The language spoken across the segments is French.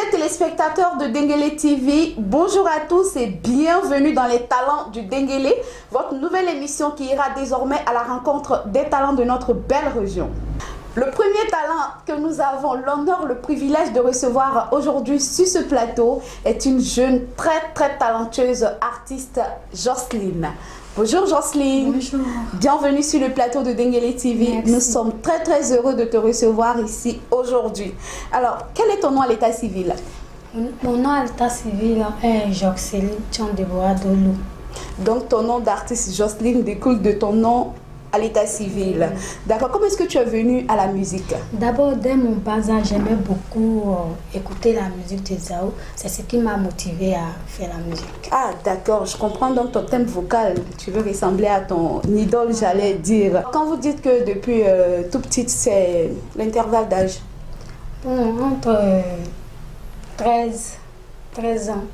Fidèles téléspectateurs de Denguélé TV, bonjour à tous et bienvenue dans les talents du Denguélé, votre nouvelle émission qui ira désormais à la rencontre des talents de notre belle région. Le premier talent que nous avons l'honneur, le privilège de recevoir aujourd'hui sur ce plateau est une jeune très talentueuse artiste, Jocelyne. Bonjour Jocelyne. Bonjour. Bienvenue sur le plateau de Denguélé TV. Merci. Nous sommes très heureux de te recevoir ici aujourd'hui. Alors, quel est ton nom à l'état civil? Mon nom à l'état civil est Jocelyne Tchandeboa Dolou. Donc ton nom d'artiste Jocelyne découle de ton nom à l'état civil. D'accord. Comment est-ce que tu es venue à la musique? D'abord, dès mon bas âge, j'aimais beaucoup écouter la musique de Zao. C'est ce qui m'a motivée à faire la musique. Ah d'accord, je comprends donc ton thème vocal. Tu veux ressembler à ton idole, j'allais dire. Quand vous dites que depuis tout petite, c'est l'intervalle d'âge? Bon, entre 13 ans,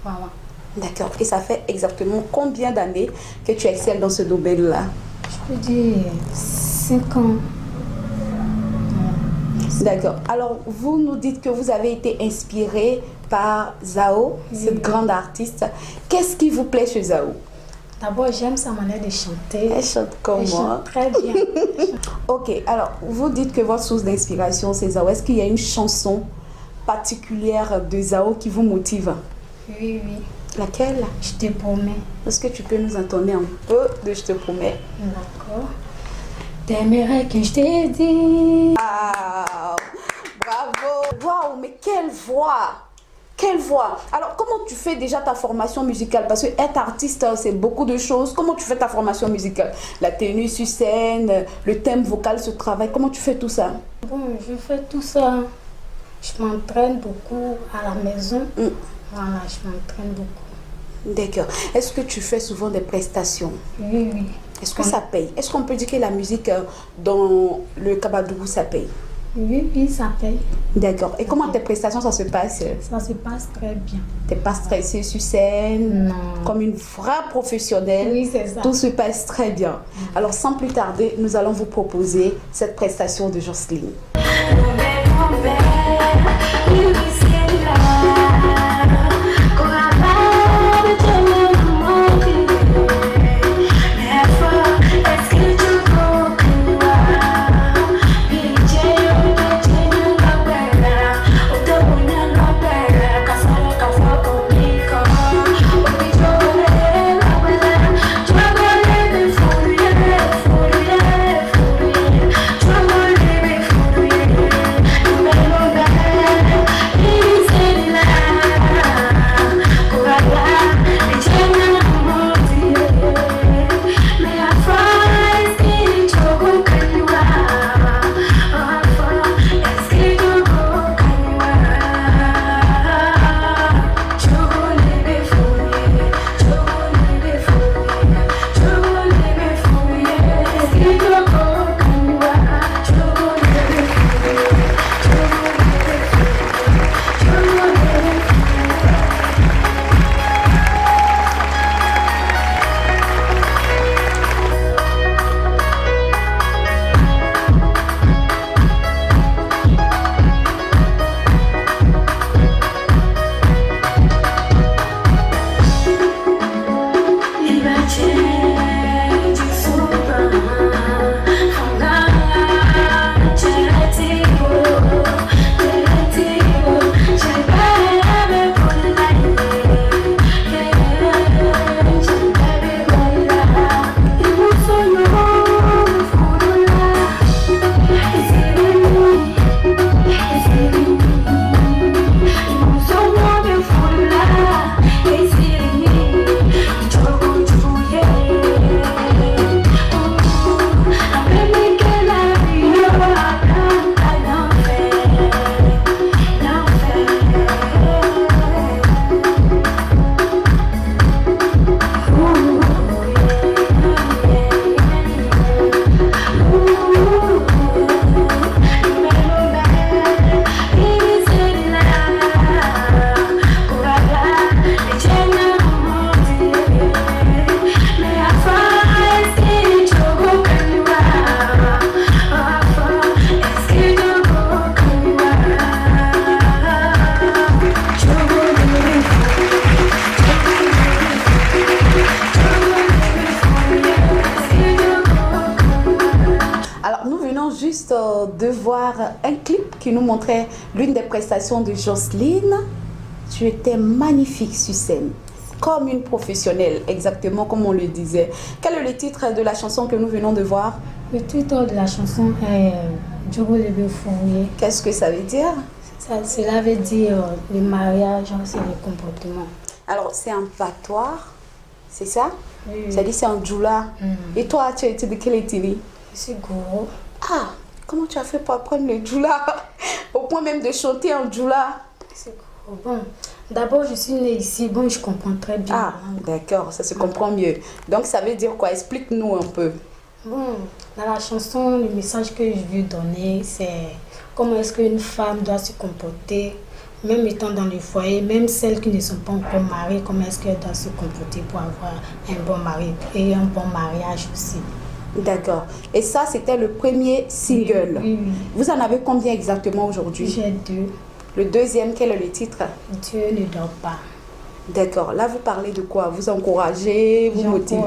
voilà. D'accord. Et ça fait exactement combien d'années que tu excelles dans ce domaine-là? Je peux dire 5 ans. D'accord. Alors, vous nous dites que vous avez été inspiré par Zao, cette grande artiste. Qu'est-ce qui vous plaît chez Zao? D'abord, j'aime sa manière de chanter. Elle chante comme Elle moi. chante très bien. Ok, alors, vous dites que votre source d'inspiration, c'est Zao. Est-ce qu'il y a une chanson particulière de Zao qui vous motive? Oui. Laquelle? Je te promets. Est-ce que tu peux nous entonner un peu de Je te promets? D'accord. T'aimerais que je t'ai dit. Ah, bravo! Waouh, mais quelle voix! Quelle voix! Alors, comment tu fais déjà ta formation musicale? Parce que être artiste, c'est beaucoup de choses. Comment tu fais ta formation musicale? La tenue sur scène, le thème vocal, ce travail, comment tu fais tout ça? Bon, je fais tout ça. Je m'entraîne beaucoup à la maison. Voilà, je m'entraîne beaucoup. D'accord. Est-ce que tu fais souvent des prestations? Oui. Est-ce que ça paye? Est-ce qu'on peut dire que la musique dans le Kabadougou, ça paye? Oui, ça paye. D'accord. Et comment tes prestations, ça se passe? Ça se passe très bien. Tu n'es pas stressée sur scène? Non. Comme une vraie professionnelle? Oui, c'est ça. Tout se passe très bien. Alors, sans plus tarder, nous allons vous proposer cette prestation de Jocelyne. de voir un clip qui nous montrait l'une des prestations de Jocelyne. Tu étais magnifique sur scène, comme une professionnelle, exactement comme on le disait. Quel est le titre de la chanson que nous venons de voir? Le titre de la chanson est Djogo Lebe Fourier. Qu'est-ce que ça veut dire? Cela veut dire le mariage, c'est le comportement. Alors, c'est un patois, c'est ça? Oui. Ça dit c'est un djoula. Et toi, tu étais de quelle ethnie? Je suis gros. Ah, comment tu as fait pour apprendre le djoula? Au point même de chanter en djoula? C'est gros. Bon, d'abord, je suis née ici. Bon, je comprends très bien. Ah, d'accord, ça se comprend mieux. Donc, ça veut dire quoi? Explique-nous un peu. Bon, dans la chanson, le message que je veux donner, c'est comment est-ce qu'une femme doit se comporter, même étant dans le foyer, même celles qui ne sont pas encore mariées, comment est-ce qu'elles doivent se comporter pour avoir un bon mari et un bon mariage aussi. D'accord. Et ça, c'était le premier single. Oui, oui. Vous en avez combien exactement aujourd'hui? J'ai 2. Le deuxième, quel est le titre? Dieu ne dort pas. D'accord. Là, vous parlez de quoi? Vous encouragez, vous motivez?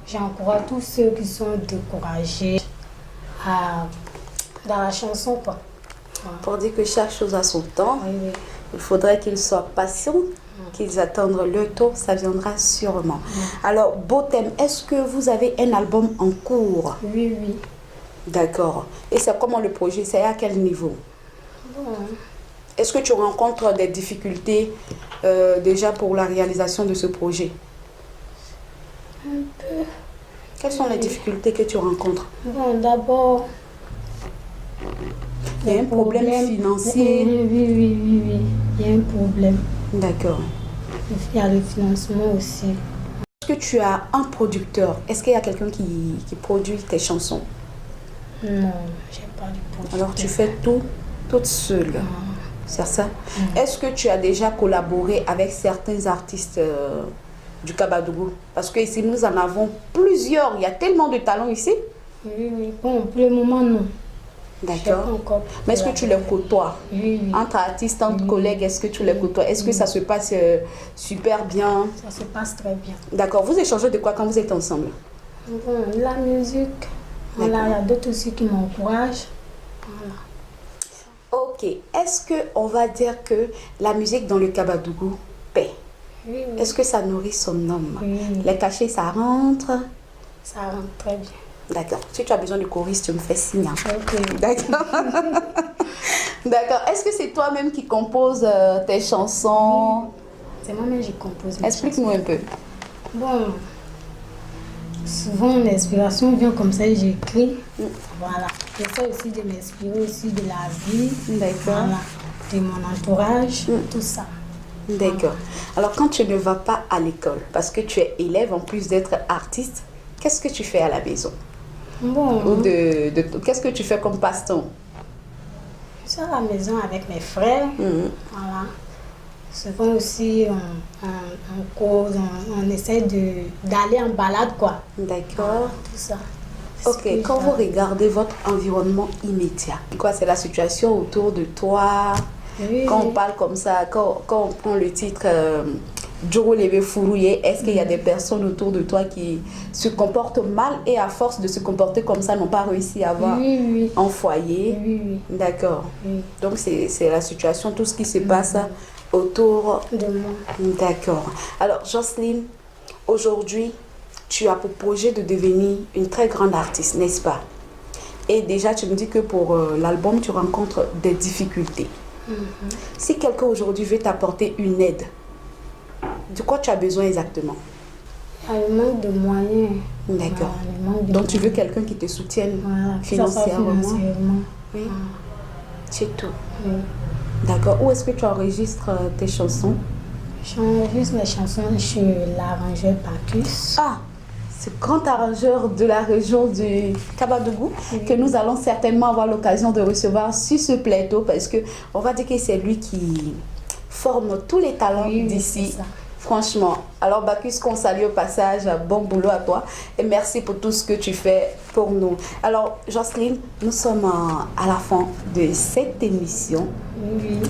J'encourage tous ceux qui sont découragés dans la chanson, quoi. Pour dire que chaque chose a son temps, Oui, oui. il faudrait qu'ils soient patients, qu'ils attendent le temps, ça viendra sûrement. Alors, beau thème, est-ce que vous avez un album en cours? Oui, oui. D'accord. Et c'est comment le projet? C'est à quel niveau? Bon. Est-ce que tu rencontres des difficultés déjà pour la réalisation de ce projet? Un peu. Quelles sont les difficultés que tu rencontres? Bon, d'abord, Il y a un problème financier. Oui, oui, oui, oui, oui. Il y a un problème. D'accord. Il y a le financement aussi. Est-ce que tu as un producteur? Est-ce qu'il y a quelqu'un qui produit tes chansons? Non, j'ai pas de producteur. Alors tu fais tout toute seule. C'est ça? Est-ce que tu as déjà collaboré avec certains artistes du Kabadougou? Parce que ici nous en avons plusieurs. Il y a tellement de talents ici. Oui, oui. Bon, pour le moment, non. D'accord. Mais est-ce que tu les côtoies? Oui, oui. Entre artistes, entre collègues, est-ce que tu les côtoies? Est-ce que ça se passe super bien? Ça se passe très bien. D'accord. Vous échangez de quoi quand vous êtes ensemble? Bon, la musique. Voilà, il y a d'autres aussi qui m'encouragent. Voilà. Ok. Est-ce qu'on va dire que la musique dans le Kabadougou paie? Oui, oui. Est-ce que ça nourrit son homme? Oui. Les cachets, ça rentre? Ça rentre très bien. D'accord. Si tu as besoin de choriste, tu me fais signe. Ok. D'accord. D'accord. Est-ce que c'est toi-même qui composes tes chansons? C'est moi-même qui compose. Explique-nous un peu. Bon, souvent l'inspiration vient comme ça et j'écris. Voilà. J'essaie aussi de m'inspirer aussi de la vie. D'accord. Voilà. De mon entourage, tout ça. D'accord. Alors quand tu ne vas pas à l'école, parce que tu es élève en plus d'être artiste, qu'est-ce que tu fais à la maison? Bon, Ou qu'est-ce que tu fais comme passe-temps? je suis à la maison avec mes frères. Voilà. Souvent aussi, on cause, on essaie d'aller en balade, quoi. D'accord. Tout ça. Ok, quand vous regardez votre environnement immédiat, quoi, c'est la situation autour de toi? Oui, Quand on oui. parle comme ça, quand on prend le titre Djogo Lebe Fourier, est-ce qu'il y a des personnes autour de toi qui se comportent mal et à force de se comporter comme ça, n'ont pas réussi à avoir Oui, oui. un foyer? Oui, oui. D'accord. Oui. Donc c'est la situation, tout ce qui se passe autour De moi. D'accord. Alors, Jocelyne, aujourd'hui, tu as pour projet de devenir une très grande artiste, n'est-ce pas? Et déjà, tu me dis que pour l'album, tu rencontres des difficultés. Si quelqu'un aujourd'hui veut t'apporter une aide, de quoi tu as besoin exactement? Il y a le manque de moyens. D'accord. Voilà, le manque de Donc, tu veux moyens. quelqu'un qui te soutienne Voilà, que ça soit financièrement? financièrement. Oui. C'est tout. Oui. D'accord. Où est-ce que tu enregistres tes chansons? J'enregistre mes chansons chez l'arrangeur Bacchus. Ah, ce grand arrangeur de la région du Kabadougou, que nous allons certainement avoir l'occasion de recevoir sur ce plateau, parce que on va dire que c'est lui qui forme tous les talents Oui, d'ici. c'est ça. Franchement. Alors Bacchus, qu'on salue au passage, bon boulot à toi et merci pour tout ce que tu fais pour nous. Alors Jocelyne, nous sommes à la fin de cette émission. Oui.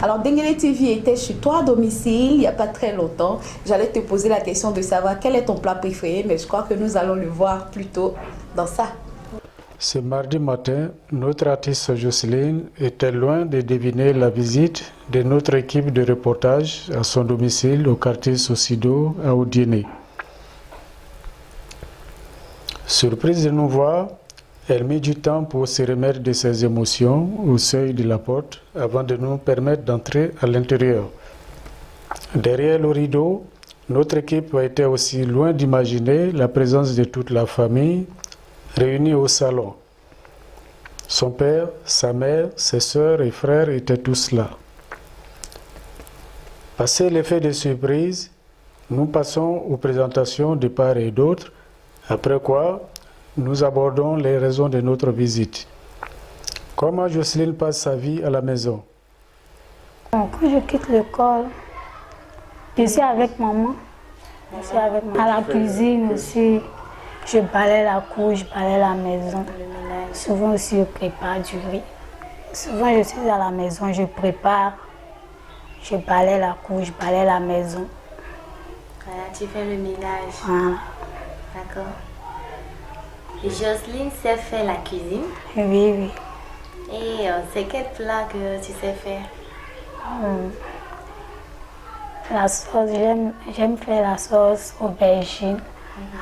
Alors Dengele TV était chez toi à domicile il n'y a pas très longtemps. J'allais te poser la question de savoir quel est ton plat préféré, mais je crois que nous allons le voir plus tôt dans ça. Ce mardi matin, notre artiste Jocelyne était loin de deviner la visite de notre équipe de reportage à son domicile au quartier Sosido à Odiéné. Surprise de nous voir, elle mit du temps pour se remettre de ses émotions au seuil de la porte avant de nous permettre d'entrer à l'intérieur. Derrière le rideau, notre équipe était aussi loin d'imaginer la présence de toute la famille réunis au salon. Son père, sa mère, ses sœurs et frères étaient tous là. Passé l'effet de surprise, nous passons aux présentations de part et d'autre, après quoi nous abordons les raisons de notre visite. Comment Jocelyne passe sa vie à la maison? Quand je quitte l'école, je suis avec maman. À la cuisine aussi. Je balaye la cour, je balaye la maison. Souvent aussi, je prépare du riz. Souvent, je suis à la maison, je prépare. Je balaye la cour, je balaye la maison. Voilà, tu fais le ménage. Voilà. D'accord. Et Jocelyne sait faire la cuisine. Oui, oui. Et c'est quel plat que tu sais faire? La sauce, j'aime faire la sauce aubergine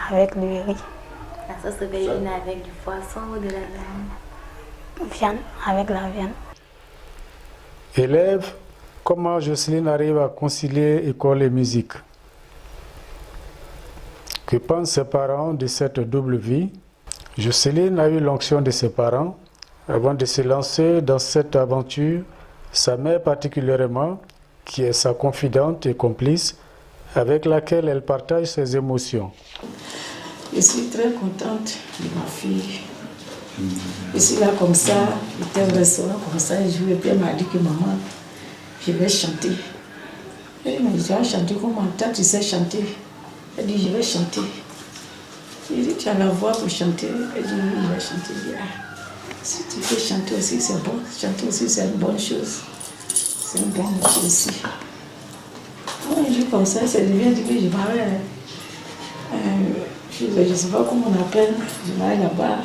avec le riz. La sauce aubergine avec du poisson ou de la viande? Viande, avec la viande. Élève, comment Jocelyne arrive à concilier école et musique? Que pensent ses parents de cette double vie? Jocelyne a eu l'onction de ses parents. Avant de se lancer dans cette aventure, sa mère particulièrement, qui est sa confidente et complice, avec laquelle elle partage ses émotions. Je suis très contente de ma fille. Je suis là comme ça, j'étais au restaurant comme ça, je jouais, puis elle m'a dit que maman, je vais chanter. Elle m'a dit, tu vas chanter comment? Toi, tu sais chanter. Elle dit, je vais chanter. J'ai dit, tu as la voix pour chanter. Elle dit, oui, je vais chanter. Je dis, si tu veux chanter aussi, c'est bon. Chanter aussi, c'est une bonne chose. C'est une bonne chose aussi. Un jour comme ça, c'est devient du coup, je m'arrête. Je ne sais pas comment on appelle. Je m'arrête là-bas.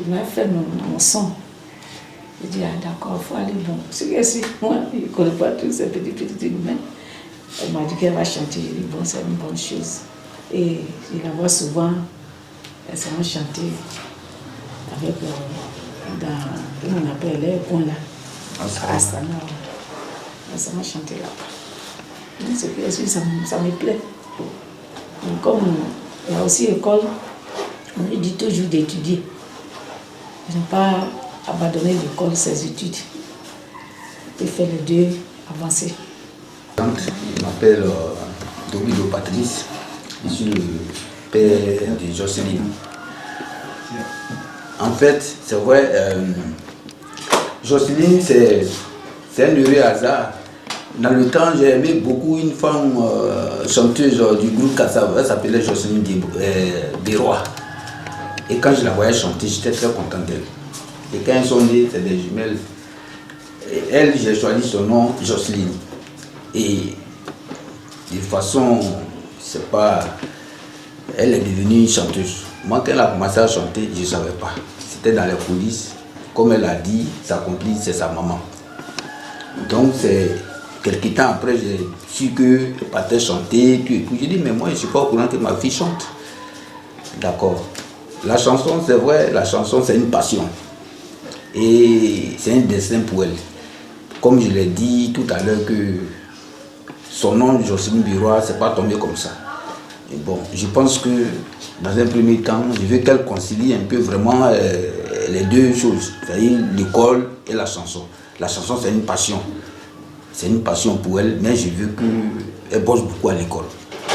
Il m'a fait mon son. Je dis, d'accord, il faut aller bon. C'est que si moi, je ne connais pas tous ces petits humains. Elle m'a dit qu'elle va chanter. Je dis, bon, c'est une bonne chose. Et je la vois souvent, elles vont chanter avec, comment on appelle, les coins là. Astana. Elles vont chanter là-bas. C'est que ça me plaît. Donc, comme il y a aussi l'école, on lui dit toujours d'étudier. Je n'ai pas abandonné l'école, ses études. Il fait les deux avancer. Je m'appelle Domido Patrice. Je suis le père de Jocelyne. En fait, c'est vrai, Jocelyne, c'est un heureux hasard. Dans le temps, j'ai aimé beaucoup une femme chanteuse du groupe Kassav, elle s'appelait Jocelyne Desrois. Et quand je la voyais chanter, j'étais très content d'elle. Et quand elles sont nées, c'est des jumelles. Et elle, j'ai choisi son nom, Jocelyne. Et de façon, c'est pas... Elle est devenue chanteuse. Moi, quand elle a commencé à chanter, je ne savais pas. C'était dans les coulisses. Comme elle a dit, sa complice, c'est sa maman. Donc, c'est... Quelques temps après, j'ai su qu'elle partait chanter, tout et tout. J'ai dit, mais moi, je ne suis pas au courant que ma fille chante. D'accord. La chanson, c'est vrai, la chanson, c'est une passion. Et c'est un destin pour elle. Comme je l'ai dit tout à l'heure, que son nom, Jocelyne Birois, c'est pas tombé comme ça. Et bon, je pense que dans un premier temps, je veux qu'elle concilie un peu vraiment les deux choses, c'est-à-dire l'école et la chanson. La chanson, c'est une passion. C'est une passion pour elle, mais je veux qu'elle bosse beaucoup à l'école.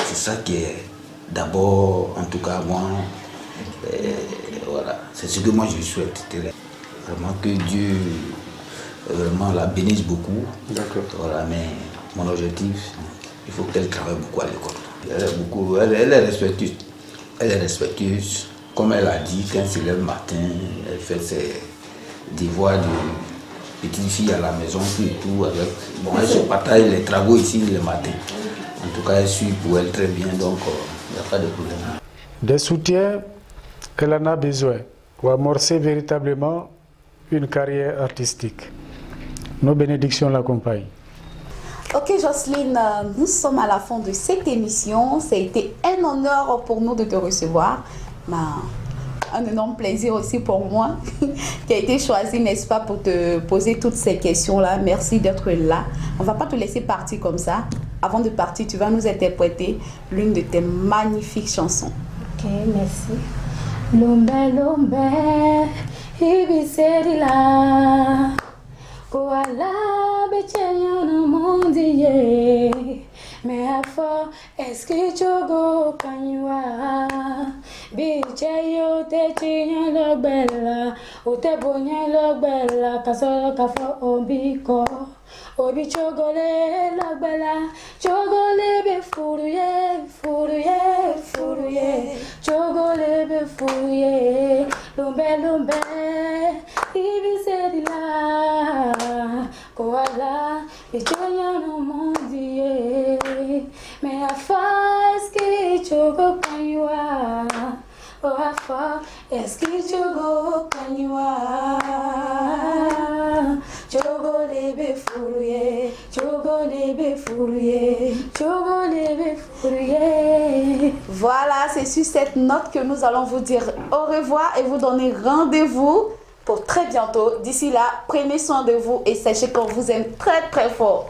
C'est ça qui est d'abord, en tout cas, moi, voilà, c'est ce que moi je souhaite. Vraiment que Dieu vraiment la bénisse beaucoup. D'accord. Voilà, mais mon objectif, il faut qu'elle travaille beaucoup à l'école. Elle est respectueuse. Elle est respectueuse. Comme elle a dit, quand elle se lève le matin, elle fait ses devoirs de petite fille à la maison, tout et tout. Bon, elle se partage les travaux ici le matin. En tout cas, elle suit pour elle très bien, donc il n'y a pas de problème. Des soutiens, elle en a besoin. ou amorcer véritablement une carrière artistique. Nos bénédictions l'accompagnent. Ok Jocelyne, nous sommes à la fin de cette émission. Ça a été un honneur pour nous de te recevoir. Un énorme plaisir aussi pour moi qui a été choisi, n'est-ce pas, pour te poser toutes ces questions-là. Merci d'être là. On ne va pas te laisser partir comme ça. Avant de partir, tu vas nous interpréter l'une de tes magnifiques chansons. Ok, merci. Lombe, lombe, ibiserila. Koala bechenya no mondie me afo eski chogo kanywa bicheyo te chinya logbela o te bonya logbela kasolo kafo obiko obi chogole logbela chogole be furuye furuye furuye chogole be furuye lombe lombe ibiserila koala bichenya no mondie me afa eski chogo kanywa o afa eski chogo kanywa chogo lebe furuye chogo lebe furuye chogo lebe furuye. Voilà, c'est sur cette note que nous allons vous dire au revoir et vous donner rendez-vous pour très bientôt. D'ici là, prenez soin de vous et sachez qu'on vous aime très très fort.